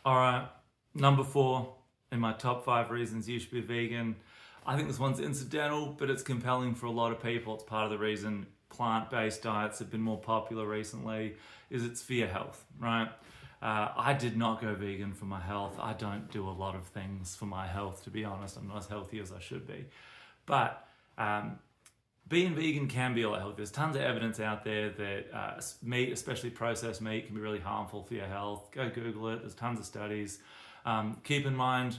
All right, number 4 in my top 5 reasons you should be vegan. I think this one's incidental, but it's compelling for a lot of people. It's part of the reason plant-based diets have been more popular recently, is it's for your health, right? I did not go vegan for my health. I don't do a lot of things for my health, to be honest. I'm not as healthy as I should be. But being vegan can be a lot healthier. There's tons of evidence out there that meat, especially processed meat, can be really harmful for your health. Go Google it. There's tons of studies. Keep in mind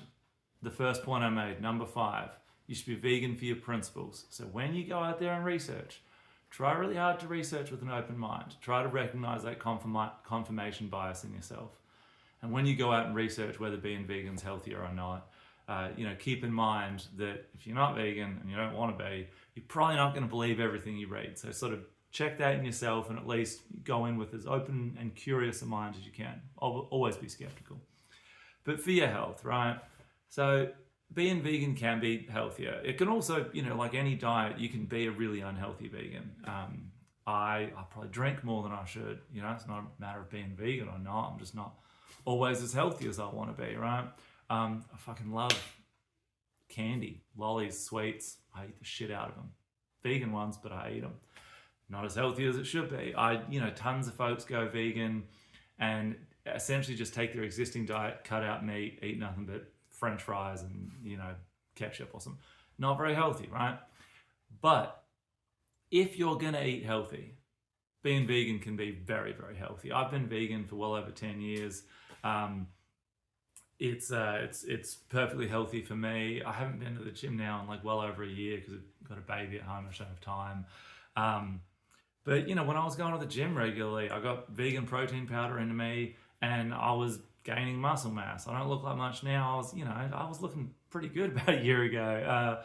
the first point I made, number 5. You should be vegan for your principles. So when you go out there and research, try really hard to research with an open mind. Try to recognize that confirmation bias in yourself. And when you go out and research whether being vegan is healthier or not, keep in mind that if you're not vegan and you don't want to be, you're probably not going to believe everything you read. So sort of check that in yourself and at least go in with as open and curious a mind as you can. Always be skeptical. But for your health, right? So being vegan can be healthier. It can also, like any diet, you can be a really unhealthy vegan. I probably drink more than I should. It's not a matter of being vegan or not. I'm just not always as healthy as I want to be, right? I fucking love candy, lollies, sweets. I eat the shit out of them. Vegan ones, but I eat them. Not as healthy as it should be. Tons of folks go vegan and essentially just take their existing diet, cut out meat, eat nothing but French fries and, ketchup or something. Not very healthy, right? But if you're gonna eat healthy, being vegan can be very, very healthy. I've been vegan for well over 10 years. It's perfectly healthy for me. I haven't been to the gym now in well over a year because I've got a baby at home and I don't have time. But when I was going to the gym regularly, I got vegan protein powder into me and I was gaining muscle mass. I don't look like much now. I was looking pretty good about a year ago.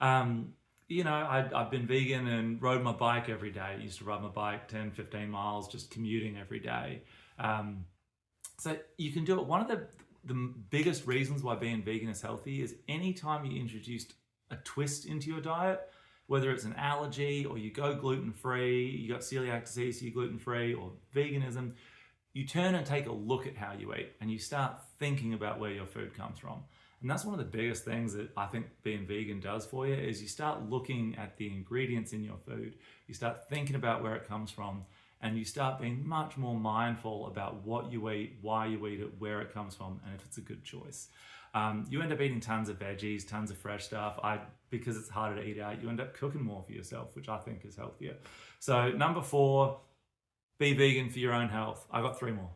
I've been vegan and rode my bike every day. I used to ride my bike 10, 15 miles, just commuting every day. So you can do it. One of the biggest reasons why being vegan is healthy is anytime you introduced a twist into your diet, whether it's an allergy or you go gluten-free, you got celiac disease, so you're gluten-free, or veganism, you turn and take a look at how you eat and you start thinking about where your food comes from. And that's one of the biggest things that I think being vegan does for you is you start looking at the ingredients in your food, you start thinking about where it comes from, and you start being much more mindful about what you eat, why you eat it, where it comes from, and if it's a good choice. You end up eating tons of veggies, tons of fresh stuff. Because it's harder to eat out, you end up cooking more for yourself, which I think is healthier. So number 4, be vegan for your own health. I got 3 more.